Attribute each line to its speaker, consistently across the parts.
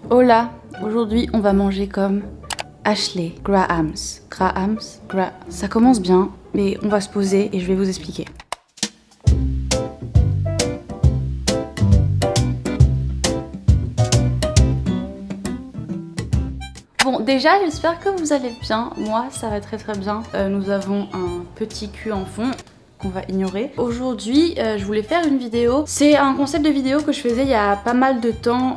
Speaker 1: Hola, aujourd'hui on va manger comme Ashley Grahams. Ça commence bien, mais on va se poser et je vais vous expliquer. Bon, déjà j'espère que vous allez bien. Moi ça va très bien. Nous avons un petit cul en fond qu'on va ignorer. Aujourd'hui je voulais faire une vidéo. C'est un concept de vidéo que je faisais il y a pas mal de temps.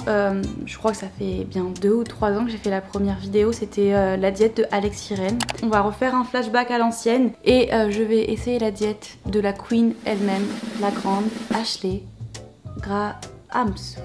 Speaker 1: Je crois que ça fait bien 2 ou 3 ans que j'ai fait la première vidéo. C'était la diète de Alex Irène. On va refaire un flashback à l'ancienne et je vais essayer la diète de la queen elle-même, la grande Ashley Grahams.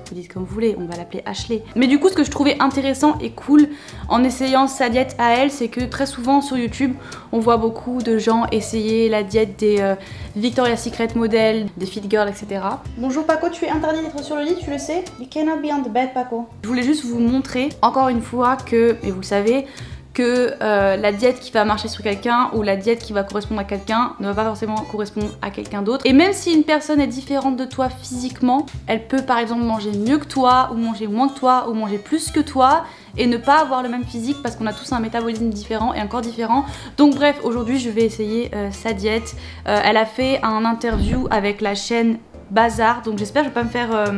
Speaker 1: Vous dites comme vous voulez, on va l'appeler Ashley. Mais du coup ce que je trouvais intéressant et cool en essayant sa diète à elle, c'est que très souvent sur YouTube on voit beaucoup de gens essayer la diète des Victoria's Secret modèles, des fit girls, etc. Bonjour Paco, tu es interdit d'être sur le lit, tu le sais? You cannot be on the bed, Paco. Je voulais juste vous montrer encore une fois que, et vous le savez, que la diète qui va marcher sur quelqu'un ou la diète qui va correspondre à quelqu'un ne va pas forcément correspondre à quelqu'un d'autre. Et même si une personne est différente de toi physiquement, elle peut par exemple manger mieux que toi ou manger moins que toi ou manger plus que toi et ne pas avoir le même physique parce qu'on a tous un métabolisme différent et un corps différent. Donc bref, aujourd'hui je vais essayer sa diète. Elle a fait un interview avec la chaîne Bazar, donc j'espère que je vais pas me faire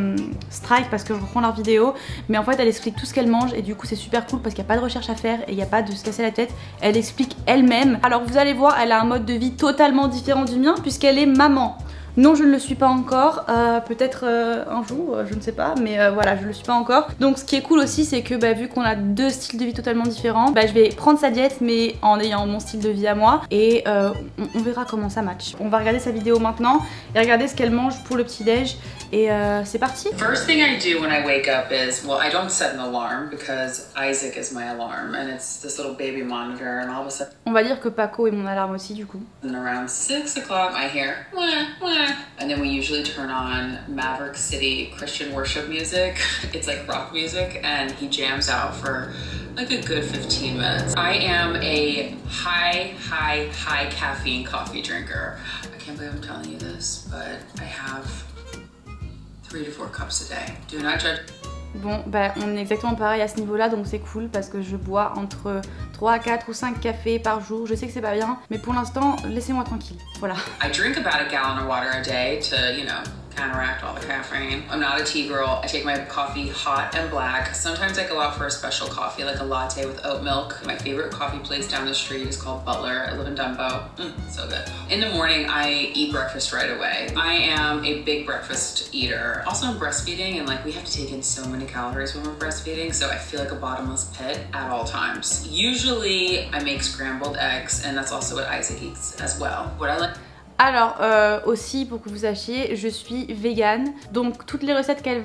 Speaker 1: strike parce que je reprends leur vidéo, mais en fait elle explique tout ce qu'elle mange et du coup c'est super cool parce qu'il n'y a pas de recherche à faire et il n'y a pas de se casser la tête, elle explique elle-même. Alors vous allez voir, elle a un mode de vie totalement différent du mien puisqu'elle est maman. Non, je ne le suis pas encore, peut-être un jour, je ne sais pas, mais voilà, je ne le suis pas encore. Donc ce qui est cool aussi, c'est que vu qu'on a deux styles de vie totalement différents, je vais prendre sa diète mais en ayant mon style de vie à moi et on verra comment ça match. On va regarder sa vidéo maintenant et regarder ce qu'elle mange pour le petit-déj et c'est parti.
Speaker 2: First thing I do when I wake up is, well, I don't set an alarm because Isaac is my alarm and it's this little baby monitor and all of a sudden...
Speaker 1: On va dire que Paco est mon alarme aussi du coup.
Speaker 2: And around 6 o'clock I hear, wah, wah. And then we usually turn on Maverick City Christian worship music. It's like rock music and he jams out for like a good 15 minutes. I am a high caffeine coffee drinker. I can't believe I'm telling you this, but I have 3 to 4 cups a day. Do not judge.
Speaker 1: Bon, on est exactement pareil à ce niveau-là, donc c'est cool parce que je bois entre 3, 4 ou 5 cafés par jour. Je sais que c'est pas bien, mais pour l'instant, laissez-moi tranquille. Voilà.
Speaker 2: I drink about a gallon of water a day to, you know, counteract all the caffeine. I'm not a tea girl. I take my coffee hot and black. Sometimes I go out for a special coffee, like a latte with oat milk. My favorite coffee place down the street is called Butler. I live in Dumbo. So good. In the morning, I eat breakfast right away. I am a big breakfast eater. Also, I'm breastfeeding, and like we have to take in so many calories when we're breastfeeding, so I feel like a bottomless pit at all times. Usually, I make scrambled eggs, and that's also what Isaac eats as well. What I like.
Speaker 1: Alors aussi pour que vous sachiez, je suis végane, donc toutes les recettes qu'elle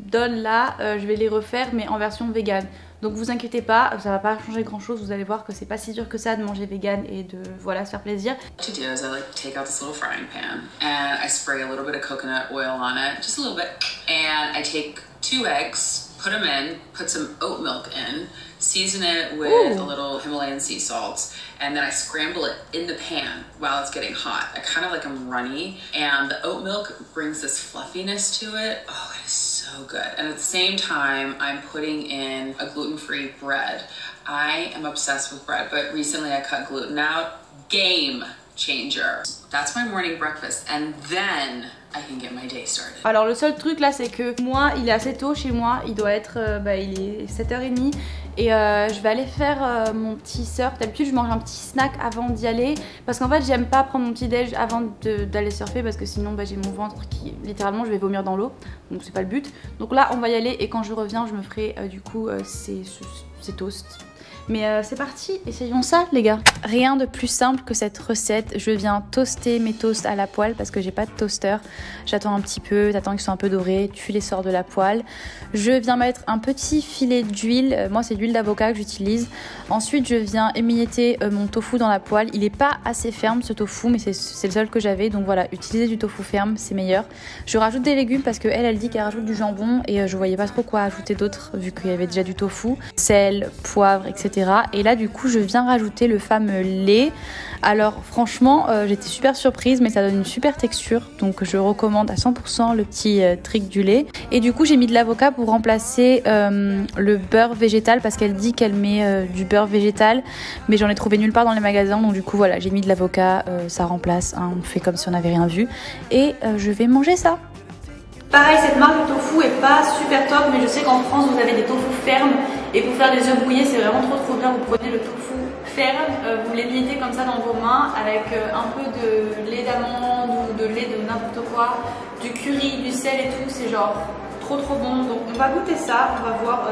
Speaker 1: donne là, je vais les refaire mais en version végane. Donc vous inquiétez pas, ça va pas changer grand chose, vous allez voir que c'est pas si dur que ça de manger vegan et de voilà se faire plaisir.
Speaker 2: What to do is I like to take out this little frying pan and I spray a little bit of coconut oil on it, just a little bit, and I take 2 eggs, put them in, put some oat milk in, season it with a little Himalayan sea salt, and then I scramble it in the pan while it's getting hot. I kind of like them runny, and the oat milk brings this fluffiness to it. Oh, it is so good. And at the same time, I'm putting in a gluten-free bread. I am obsessed with bread, but recently I cut gluten out. Game changer. That's my morning breakfast, and then I can get my day started. Alors le seul truc là, c'est que moi, il est assez tôt chez moi, il doit être, il est 7h30 et je vais aller faire mon petit surf. D'habitude je mange un petit snack avant d'y aller parce qu'en fait j'aime pas prendre mon petit déj avant d'aller surfer parce que sinon j'ai mon ventre qui, littéralement je vais vomir dans l'eau, donc c'est pas le but. Donc là on va y aller et quand je reviens je me ferai du coup ces toasts. Mais c'est parti, essayons ça les gars. Rien de plus simple que cette recette. Je viens toaster mes toasts à la poêle parce que j'ai pas de toaster. J'attends un petit peu, t'attends qu'ils soient un peu dorés, tu les sors de la poêle. Je viens mettre un petit filet d'huile, moi c'est de l'huile d'avocat que j'utilise. Ensuite je viens émietter mon tofu dans la poêle. Il est pas assez ferme ce tofu mais c'est le seul que j'avais, donc voilà, utilisez du tofu ferme, c'est meilleur. Je rajoute des légumes parce qu'elle dit qu'elle rajoute du jambon et je voyais pas trop quoi ajouter d'autre vu qu'il y avait déjà du tofu. Sel, poivre, etc.
Speaker 1: etc. Et là du coup je viens rajouter le fameux lait. Alors franchement j'étais super surprise, mais ça donne une super texture, donc je recommande à 100% le petit trick du lait. Et du coup j'ai mis de l'avocat pour remplacer le beurre végétal, parce qu'elle dit qu'elle met du beurre végétal, mais j'en ai trouvé nulle part dans les magasins, donc du coup voilà, j'ai mis de l'avocat, ça remplace, hein, on fait comme si on n'avait rien vu. Et je vais manger ça. Pareil, cette marque de tofu est pas super top, mais je sais qu'en France vous avez des tofu fermes, et pour faire des œufs brouillés c'est vraiment trop bien. Vous prenez le tofu ferme, vous l'émiettez comme ça dans vos mains avec un peu de lait d'amande ou de lait de n'importe quoi, du curry, du sel et tout, c'est genre trop bon. Donc on va goûter ça, on va voir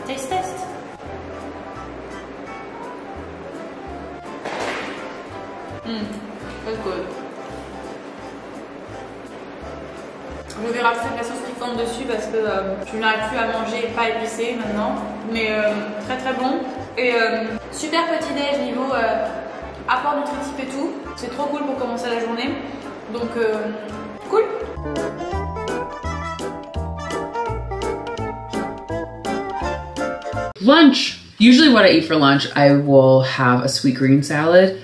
Speaker 1: taste test. That's good. Je vais rajouter de la sauce piquante dessus parce que je n'arrive plus à manger pas épicé maintenant. Mais très bon. Et super petit déj niveau apport nutritif et tout. C'est trop cool pour commencer la journée. Donc cool.
Speaker 2: Lunch. Usually what I eat for lunch, I will have a sweet green salad.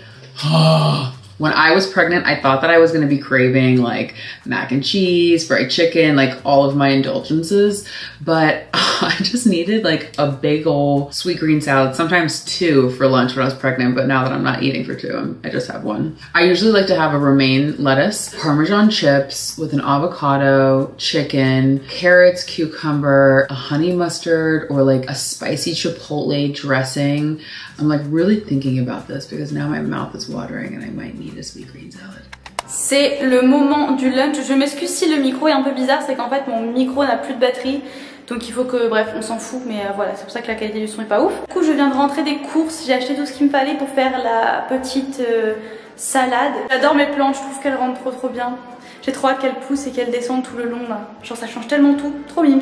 Speaker 2: When I was pregnant, I thought that I was going to be craving like mac and cheese, fried chicken, like all of my indulgences, but I just needed like a big ol' sweet green salad, sometimes two for lunch when I was pregnant, but now that I'm not eating for two, I just have one. I usually like to have a romaine lettuce, Parmesan chips with an avocado, chicken, carrots, cucumber, a honey mustard, or like a spicy chipotle dressing. I'm like really thinking about this because now my mouth is watering and I might need a sweet green salad.
Speaker 1: C'est le moment du lunch. Je m'excuse si le micro est un peu bizarre, c'est qu'en fait mon micro n'a plus de batterie. Donc il faut que, bref, on s'en fout, mais voilà, c'est pour ça que la qualité du son est pas ouf. Du coup, je viens de rentrer des courses, j'ai acheté tout ce qu'il me fallait pour faire la petite salade. J'adore mes plantes, je trouve qu'elles rendent trop bien. J'ai trop hâte qu'elles poussent et qu'elles descendent tout le long là. Genre ça change tellement tout, trop mimes.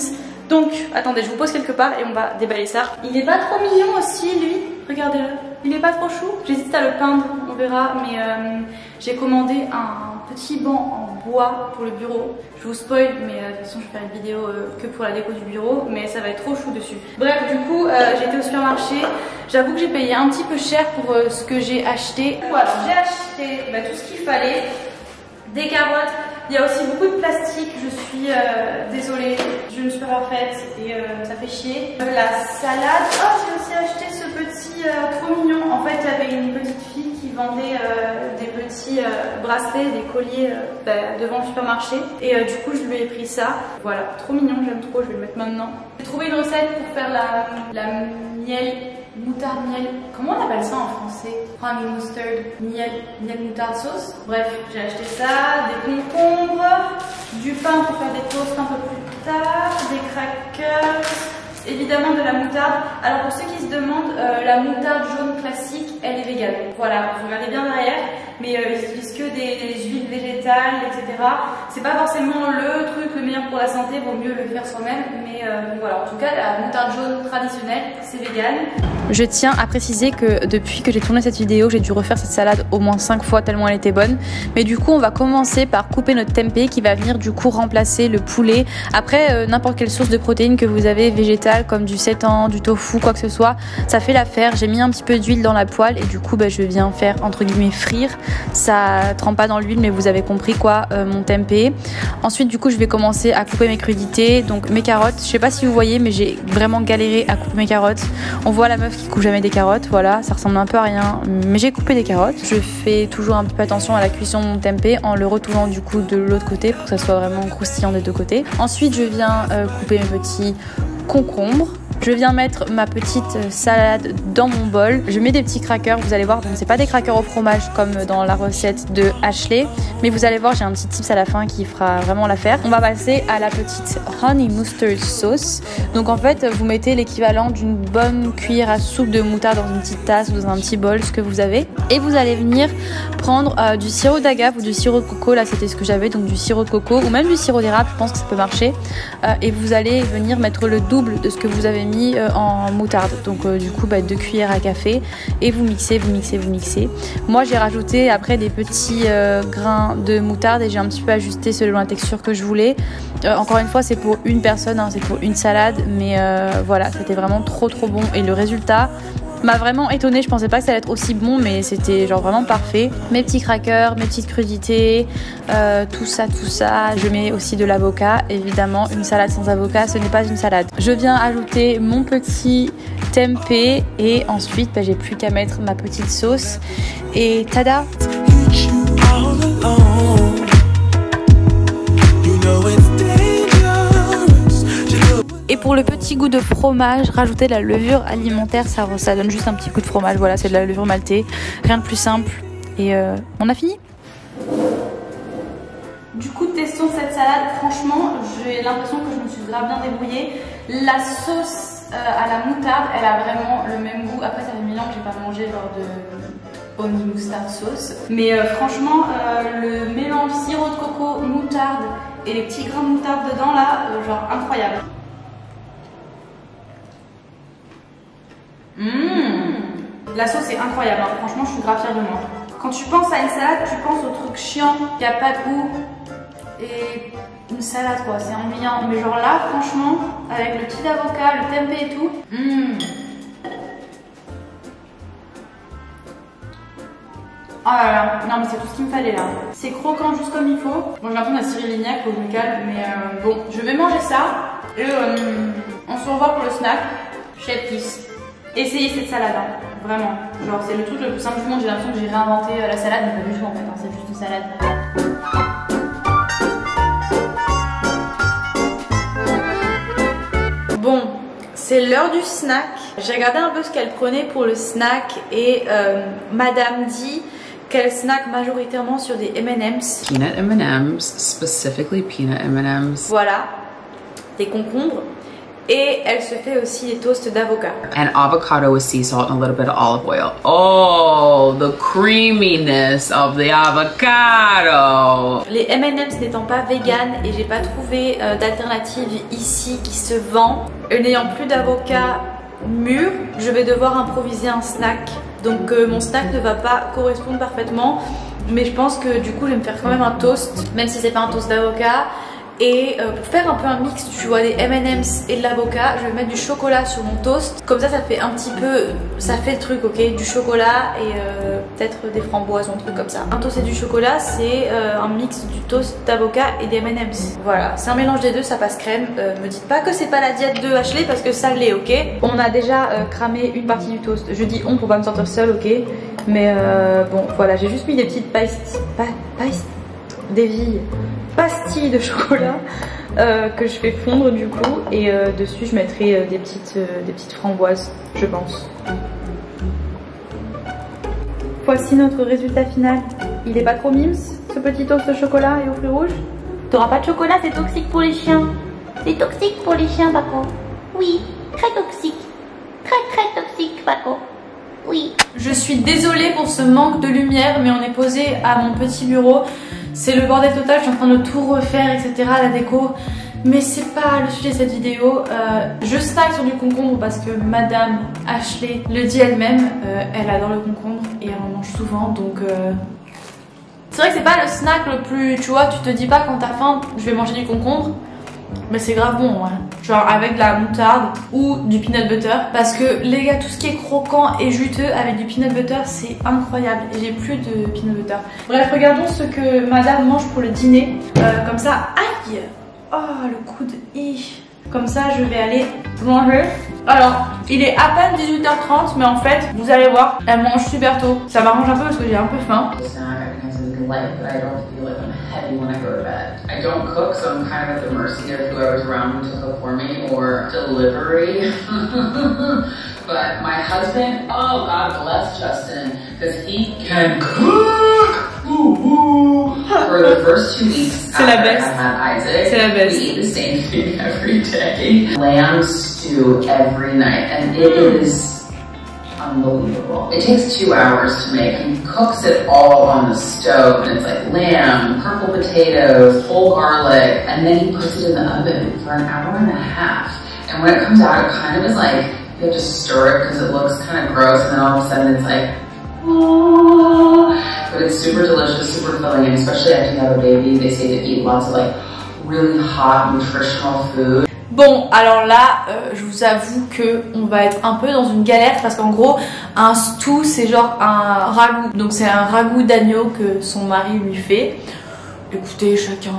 Speaker 1: Donc, attendez, je vous pose quelque part et on va déballer ça. Il est pas trop mignon aussi, lui. Regardez-le. Il est pas trop chou. J'hésite à le peindre, on verra. Mais j'ai commandé un petit banc en bois pour le bureau. Je vous spoil, mais de toute façon, je vais faire une vidéo que pour la déco du bureau. Mais ça va être trop chou dessus. Bref, du coup, j'ai été au supermarché. J'avoue que j'ai payé un petit peu cher pour ce que j'ai acheté. Alors, j'ai acheté tout ce qu'il fallait. Des carottes. Il y a aussi beaucoup de plastique, je suis désolée, je ne suis pas parfaite et ça fait chier. La salade, oh j'ai aussi acheté ce petit trop mignon. En fait il y avait une petite fille qui vendait des petits bracelets, des colliers devant le supermarché. Et du coup je lui ai pris ça. Voilà, trop mignon, j'aime trop, je vais le mettre maintenant. J'ai trouvé une recette pour faire la miel. Moutarde, miel, comment on appelle ça en français? Honey mustard, miel moutarde sauce. Bref, j'ai acheté ça, des concombres, du pain pour faire des toasts un peu plus tard, des crackers, évidemment de la moutarde. Alors pour ceux qui se demandent, la moutarde jaune classique, elle est végane. Voilà, vous regardez bien derrière, mais ils utilisent que des huiles végétales, etc. C'est pas forcément le truc le meilleur pour la santé, vaut mieux le faire soi-même, mais voilà, en tout cas la moutarde jaune traditionnelle, c'est végane. Je tiens à préciser que depuis que j'ai tourné cette vidéo, j'ai dû refaire cette salade au moins 5 fois tellement elle était bonne. Mais du coup, on va commencer par couper notre tempeh qui va venir du coup remplacer le poulet. Après, n'importe quelle source de protéines que vous avez végétale, comme du seitan, du tofu, quoi que ce soit, ça fait l'affaire. J'ai mis un petit peu d'huile dans la poêle et du coup, je viens faire entre guillemets frire. Ça trempe pas dans l'huile, mais vous avez compris quoi, mon tempeh. Ensuite, du coup, je vais commencer à couper mes crudités, donc mes carottes. Je sais pas si vous voyez, mais j'ai vraiment galéré à couper mes carottes. On voit la meuf qui coupe jamais des carottes, voilà, ça ressemble un peu à rien, mais j'ai coupé des carottes. Je fais toujours un petit peu attention à la cuisson de mon tempeh en le retournant du coup de l'autre côté pour que ça soit vraiment croustillant des deux côtés. Ensuite, je viens couper mes petits concombres. Je viens mettre ma petite salade dans mon bol. Je mets des petits crackers, vous allez voir, donc c'est pas des crackers au fromage comme dans la recette de Ashley, mais vous allez voir, j'ai un petit tips à la fin qui fera vraiment l'affaire. On va passer à la petite honey mustard sauce. Donc en fait, vous mettez l'équivalent d'une bonne cuillère à soupe de moutarde dans une petite tasse ou dans un petit bol, ce que vous avez. Et vous allez venir prendre du sirop d'agave ou du sirop de coco, là c'était ce que j'avais, donc du sirop de coco ou même du sirop d'érable, je pense que ça peut marcher. Et vous allez venir mettre le double de ce que vous avez mis mis en moutarde. Donc du coup 2 cuillères à café et vous mixez, vous mixez, vous mixez. Moi j'ai rajouté après des petits grains de moutarde et j'ai un petit peu ajusté selon la texture que je voulais. Encore une fois c'est pour une personne, hein, c'est pour une salade, mais voilà, c'était vraiment trop bon et le résultat m'a vraiment étonnée. Je pensais pas que ça allait être aussi bon, mais c'était genre vraiment parfait. Mes petits crackers, mes petites crudités, tout ça. Je mets aussi de l'avocat. Évidemment, une salade sans avocat, ce n'est pas une salade. Je viens ajouter mon petit tempeh et ensuite j'ai plus qu'à mettre ma petite sauce et tada! Et pour le petit goût de fromage, rajouter de la levure alimentaire, ça donne juste un petit coup de fromage. Voilà, c'est de la levure maltée, rien de plus simple. Et on a fini. Du coup, testons cette salade. Franchement, j'ai l'impression que je me suis grave bien débrouillée. La sauce à la moutarde, elle a vraiment le même goût. Après, ça fait 1000 ans que j'ai pas mangé genre de honey moutarde sauce. Mais franchement, le mélange sirop de coco, moutarde et les petits grains de moutarde dedans là, genre incroyable. La sauce est incroyable, hein. Franchement je suis grave fière de moi. Quand tu penses à une salade, tu penses au truc chiant, qui a pas de goût et une salade quoi, c'est ennuyant. Mais genre là franchement, avec le petit avocat, le tempeh et tout, oh là là, non mais c'est tout ce qu'il me fallait là. C'est croquant juste comme il faut. Bon j'ai l'impression d'être Cyril Lignac, faut que je me calme, mais bon, je vais manger ça et on se revoit pour le snack. Chef Kiss. Essayez cette salade, hein. Vraiment. Genre c'est le truc le plus simple du monde, j'ai l'impression que j'ai réinventé la salade, mais pas du tout en fait, hein. C'est juste une salade. Bon, c'est l'heure du snack. J'ai regardé un peu ce qu'elle prenait pour le snack et madame dit qu'elle snack majoritairement sur des M&M's.
Speaker 2: Peanut M&M's, specifically peanut M&M's.
Speaker 1: Voilà, des concombres. Et elle se fait aussi des toasts d'avocat.
Speaker 2: And avocado with sea salt and a little bit of olive oil. Oh, the creaminess of the avocado.
Speaker 1: Les M&M's n'étant pas vegan et j'ai pas trouvé d'alternative ici qui se vend. N'ayant plus d'avocat mûr, je vais devoir improviser un snack. Donc mon snack ne va pas correspondre parfaitement. Mais je pense que du coup je vais me faire quand même un toast, même si c'est pas un toast d'avocat. Et pour faire un peu un mix, tu vois, des M&M's et de l'avocat, je vais mettre du chocolat sur mon toast. Comme ça fait un petit peu, ça fait le truc, ok, du chocolat et peut-être des framboises ou un truc comme ça. Un toast et du chocolat, c'est un mix du toast d'avocat et des M&M's. Voilà, c'est un mélange des deux, ça passe crème. Me dites pas que c'est pas la diète de Ashley parce que ça l'est, ok. On a déjà cramé une partie du toast. Je dis on pour pas me sentir seule, ok. Mais bon, voilà, j'ai juste mis des petites pastilles de chocolat que je fais fondre du coup et dessus je mettrai des petites framboises, je pense. Voici notre résultat final. Il est pas trop mimes ce petit toast au chocolat et aux fruits rouges? T'auras pas de chocolat, c'est toxique pour les chiens. C'est toxique pour les chiens, Paco. Oui, très toxique. Très toxique, Paco. Oui. Je suis désolée pour ce manque de lumière, mais on est posé à mon petit bureau. C'est le bordel total, je suis en train de tout refaire, etc. La déco. Mais c'est pas le sujet de cette vidéo. Je snack sur du concombre parce que Madame Ashley le dit elle-même. Elle adore le concombre et elle en mange souvent. Donc c'est vrai que c'est pas le snack le plus... Tu vois, tu te dis pas quand t'as faim, je vais manger du concombre. Mais c'est grave bon, ouais. Genre avec de la moutarde ou du peanut butter. Parce que les gars, tout ce qui est croquant et juteux avec du peanut butter, c'est incroyable. Et j'ai plus de peanut butter. Bref, regardons ce que madame mange pour le dîner. Comme ça, aïe! Oh, le coup de i. Comme ça, je vais aller manger. Alors, il est à peine 18h30, mais en fait, vous allez voir, elle mange super tôt. Ça m'arrange un peu parce que j'ai un peu faim.
Speaker 2: Heavy when I go to bed. I don't cook, so I'm kind of at the mercy of whoever's around to cook for me or delivery. But my husband, oh God bless Justin, because he can cook. For the first 2 weeks after I had Isaac, we eat the same thing every day. Lamb stew every night, and it is unbelievable. It takes 2 hours to make. He cooks it all on the stove, and it's like lamb, purple potatoes, whole garlic, and then he puts it in the oven for an hour and a half. And when it comes out, it kind of is like, you have to stir it because it looks kind of gross, and then all of a sudden it's like, oh. But it's super delicious, super filling, and especially after you have a baby, they say to eat lots of like really hot nutritional food.
Speaker 1: Bon, alors là, je vous avoue que on va être un peu dans une galère parce qu'en gros, un stew c'est genre un ragoût. Donc c'est un ragoût d'agneau que son mari lui fait. Écoutez, chacun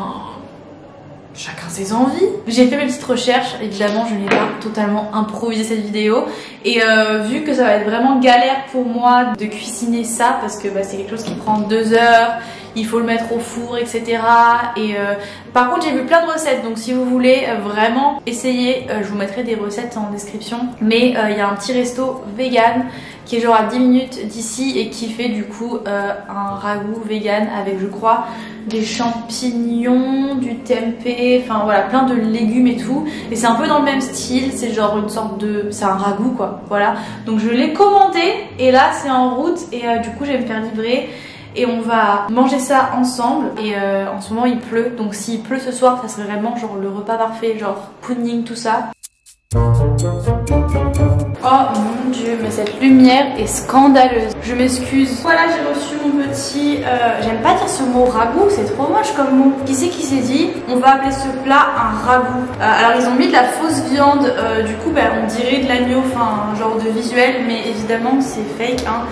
Speaker 1: ses envies. J'ai fait mes petites recherches, évidemment je n'ai pas totalement improvisé cette vidéo. Et vu que ça va être vraiment galère pour moi de cuisiner ça parce que c'est quelque chose qui prend 2 heures, il faut le mettre au four, etc. Et par contre j'ai vu plein de recettes, donc si vous voulez vraiment essayer, je vous mettrai des recettes en description. Mais il y a un petit resto vegan qui est genre à 10 minutes d'ici et qui fait du coup un ragoût vegan avec, je crois, des champignons, du tempeh, enfin voilà, plein de légumes et tout. Et c'est un peu dans le même style, c'est genre une sorte de... c'est un ragoût quoi, voilà. Donc je l'ai commandé et là c'est en route et du coup je vais me faire livrer. Et on va manger ça ensemble. Et en ce moment il pleut, donc s'il pleut ce soir ça serait vraiment genre le repas parfait, genre pudding, tout ça. Oh mon dieu, mais cette lumière est scandaleuse. Je m'excuse. Voilà, j'ai reçu mon petit... j'aime pas dire ce mot ragoût, c'est trop moche comme mot. Qui c'est qui s'est dit on va appeler ce plat un ragoût? Alors ils ont mis de la fausse viande, du coup on dirait de l'agneau, enfin genre de visuel, mais évidemment c'est fake hein.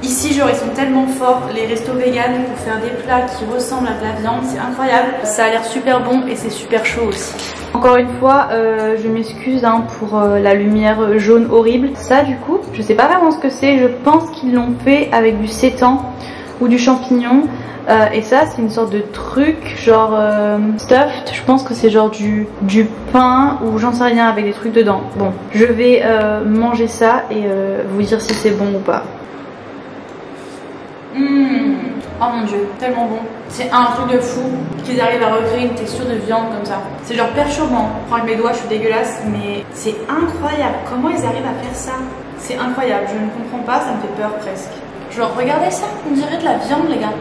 Speaker 1: Ici genre ils sont tellement forts les restos vegan pour faire des plats qui ressemblent à de la viande, c'est incroyable. Ça a l'air super bon et c'est super chaud aussi. Encore une fois je m'excuse hein, pour la lumière jaune horrible. Ça du coup je sais pas vraiment ce que c'est, je pense qu'ils l'ont fait avec du sétan ou du champignon. Et ça c'est une sorte de truc genre stuffed, je pense que c'est genre du pain ou j'en sais rien avec des trucs dedans. Bon je vais manger ça et vous dire si c'est bon ou pas. Oh mon dieu, tellement bon. C'est un truc de fou qu'ils arrivent à recréer une texture de viande comme ça. C'est genre perturbant. Je prends avec mes doigts, je suis dégueulasse, mais c'est incroyable. Comment ils arrivent à faire ça? C'est incroyable, je ne comprends pas, ça me fait peur presque. Genre regardez ça, on dirait de la viande les gars.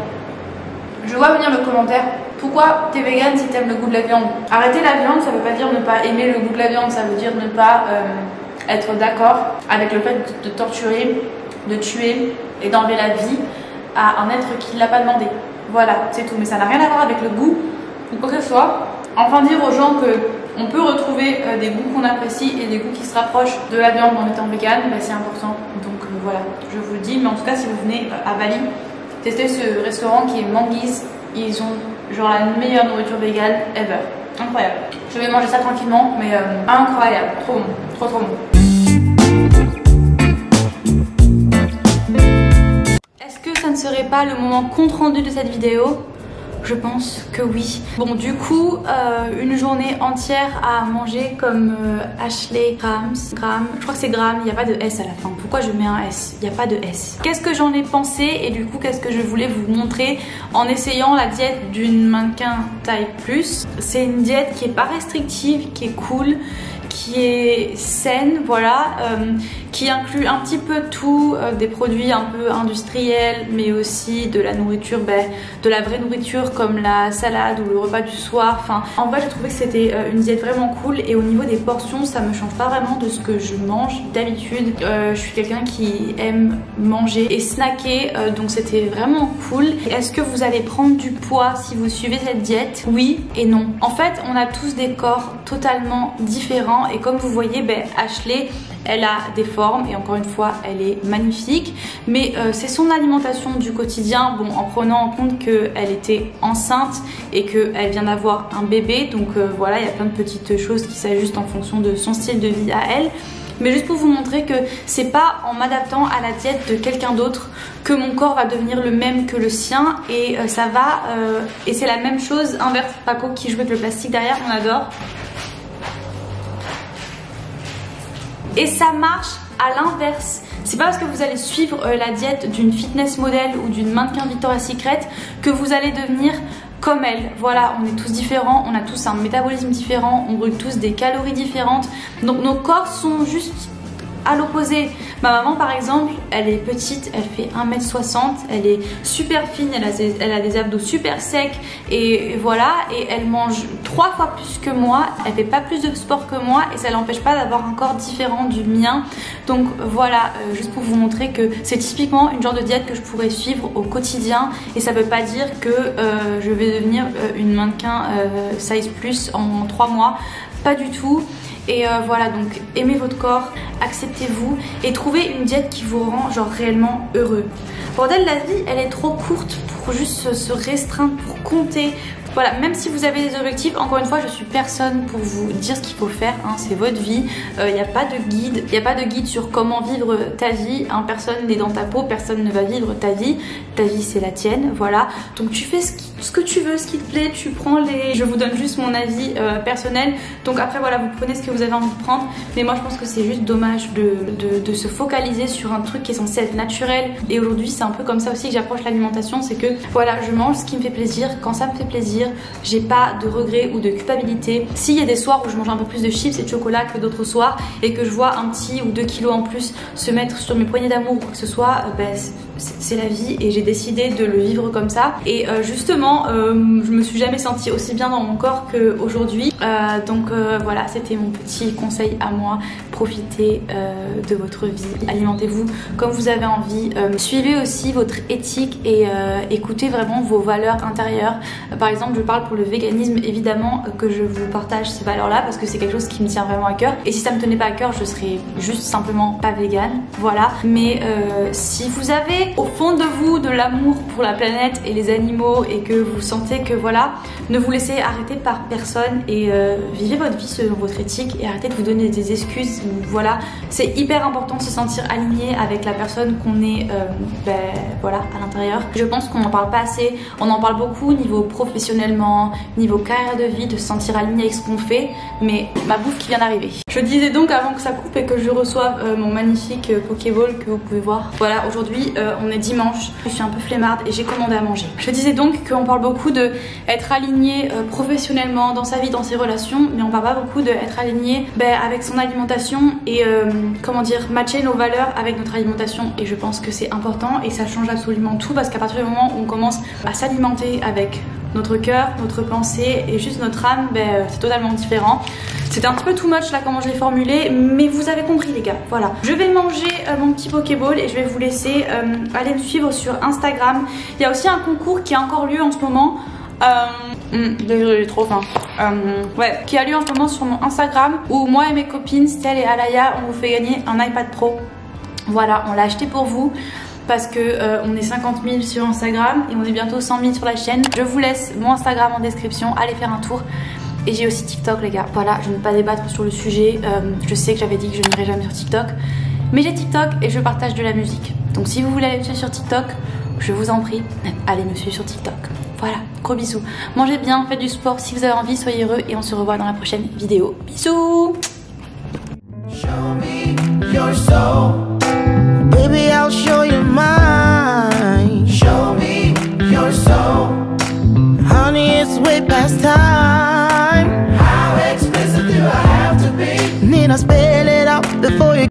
Speaker 1: Je vois venir le commentaire. Pourquoi t'es vegan si t'aimes le goût de la viande? Arrêter la viande, ça veut pas dire ne pas aimer le goût de la viande, ça veut dire ne pas être d'accord avec le fait de torturer, de tuer et d'enlever la vie à un être qui ne l'a pas demandé. Voilà, c'est tout. Mais ça n'a rien à voir avec le goût ou quoi que ce soit. Enfin dire aux gens qu'on peut retrouver des goûts qu'on apprécie et des goûts qui se rapprochent de la viande en étant vegan, c'est important. Donc voilà, je vous le dis. Mais en tout cas, si vous venez à Bali, testez ce restaurant qui est Manggis. Ils ont genre la meilleure nourriture vegan ever. Incroyable. Je vais manger ça tranquillement, mais incroyable. Trop bon. Trop trop bon. Ça ne serait pas le moment compte rendu de cette vidéo? Je pense que oui. Bon du coup une journée entière à manger comme Ashley Grams, je crois que c'est Graham, il n'y a pas de S à la fin. Pourquoi je mets un S? Il n'y a pas de S. Qu'est-ce que j'en ai pensé et du coup qu'est-ce que je voulais vous montrer en essayant la diète d'une mannequin taille plus. C'est une diète qui est pas restrictive, qui est cool, qui est saine, voilà, qui inclut un petit peu tout, des produits un peu industriels, mais aussi de la nourriture, de la vraie nourriture comme la salade ou le repas du soir. Enfin, en vrai, j'ai trouvé que c'était une diète vraiment cool et au niveau des portions, ça me change pas vraiment de ce que je mange d'habitude. Je suis quelqu'un qui aime manger et snacker, donc c'était vraiment cool. Est-ce que vous allez prendre du poids si vous suivez cette diète? Oui et non. En fait, on a tous des corps totalement différents et comme vous voyez, Ashley, elle a des formes et encore une fois elle est magnifique, mais c'est son alimentation du quotidien, bon, en prenant en compte qu'elle était enceinte et qu'elle vient d'avoir un bébé, donc voilà, il y a plein de petites choses qui s'ajustent en fonction de son style de vie à elle. Mais juste pour vous montrer que c'est pas en m'adaptant à la diète de quelqu'un d'autre que mon corps va devenir le même que le sien, et ça va et c'est la même chose inverse. Paco qui joue avec le plastique derrière, on adore. Et ça marche à l'inverse. C'est pas parce que vous allez suivre la diète d'une fitness model ou d'une mannequin Victoria's Secret que vous allez devenir comme elle. Voilà, on est tous différents, on a tous un métabolisme différent, on brûle tous des calories différentes. Donc nos corps sont juste à l'opposé. Ma maman par exemple, elle est petite, elle fait 1m60, elle est super fine, elle a des abdos super secs et voilà, et elle mange 3 fois plus que moi, elle fait pas plus de sport que moi et ça l'empêche pas d'avoir un corps différent du mien. Donc voilà, juste pour vous montrer que c'est typiquement une genre de diète que je pourrais suivre au quotidien et ça veut pas dire que je vais devenir une mannequin size plus en 3 mois, pas du tout. Et voilà, donc aimez votre corps, acceptez-vous et trouvez une diète qui vous rend genre réellement heureux. Bordel, la vie elle est trop courte pour juste se restreindre, pour compter. Voilà, même si vous avez des objectifs, encore une fois je suis personne pour vous dire ce qu'il faut faire, hein, c'est votre vie, il n'y a pas de guide, il n'y a pas de guide sur comment vivre ta vie, hein, personne n'est dans ta peau, personne ne va vivre ta vie c'est la tienne, voilà. Donc tu fais ce que tu veux, ce qui te plaît, tu prends les... Je vous donne juste mon avis personnel, donc après voilà, vous prenez ce que vous avez envie de prendre, mais moi je pense que c'est juste dommage de se focaliser sur un truc qui est censé être naturel, et aujourd'hui c'est un peu comme ça aussi que j'approche l'alimentation, c'est que voilà, je mange ce qui me fait plaisir, quand ça me fait plaisir, j'ai pas de regrets ou de culpabilité. S'il y a des soirs où je mange un peu plus de chips et de chocolat que d'autres soirs et que je vois un petit ou 2 kilos en plus se mettre sur mes poignées d'amour ou quoi que ce soit, c'est la vie et j'ai décidé de le vivre comme ça. Et justement, je me suis jamais sentie aussi bien dans mon corps qu'aujourd'hui. Donc voilà, c'était mon petit conseil à moi. Profitez de votre vie, alimentez-vous comme vous avez envie. Suivez aussi votre éthique et écoutez vraiment vos valeurs intérieures. Par exemple, je parle pour le véganisme, évidemment que je vous partage ces valeurs-là parce que c'est quelque chose qui me tient vraiment à cœur. Et si ça me tenait pas à cœur, je serais juste simplement pas végane, voilà. Mais si vous avez au fond de vous de l'amour pour la planète et les animaux et que vous sentez que voilà, ne vous laissez arrêter par personne et vivez votre vie selon votre éthique et arrêtez de vous donner des excuses. Voilà, c'est hyper important de se sentir aligné avec la personne qu'on est voilà, à l'intérieur. Je pense qu'on n'en parle pas assez, on en parle beaucoup niveau professionnellement, niveau carrière de vie, de se sentir aligné avec ce qu'on fait, mais ma bouffe qui vient d'arriver. Je disais donc avant que ça coupe et que je reçoive mon magnifique Pokéball que vous pouvez voir. Voilà, aujourd'hui on est dimanche, je suis un peu flemmarde et j'ai commandé à manger. Je disais donc qu'on parle beaucoup de être aligné professionnellement dans sa vie, dans ses relations, mais on parle pas beaucoup d'être aligné avec son alimentation et comment dire, matcher nos valeurs avec notre alimentation. Et je pense que c'est important et ça change absolument tout parce qu'à partir du moment où on commence à s'alimenter avec notre cœur, notre pensée et juste notre âme, c'est totalement différent. C'était un petit peu too much là comment je l'ai formulé, mais vous avez compris les gars, voilà. Je vais manger mon petit Pokéball et je vais vous laisser aller me suivre sur Instagram. Il y a aussi un concours qui a encore lieu en ce moment. Désolée, j'ai trop faim. Ouais, qui a lieu en ce moment sur mon Instagram où moi et mes copines, Stell et Alaya, on vous fait gagner un iPad Pro. Voilà, on l'a acheté pour vous. Parce que on est 50 000 sur Instagram et on est bientôt 100 000 sur la chaîne. Je vous laisse mon Instagram en description, allez faire un tour. Et j'ai aussi TikTok les gars, voilà, je ne vais pas débattre sur le sujet. Je sais que j'avais dit que je n'irais jamais sur TikTok, mais j'ai TikTok et je partage de la musique. Donc si vous voulez aller me suivre sur TikTok, je vous en prie, allez me suivre sur TikTok. Voilà, gros bisous. Mangez bien, faites du sport si vous avez envie, soyez heureux et on se revoit dans la prochaine vidéo. Bisous. Show me your soul.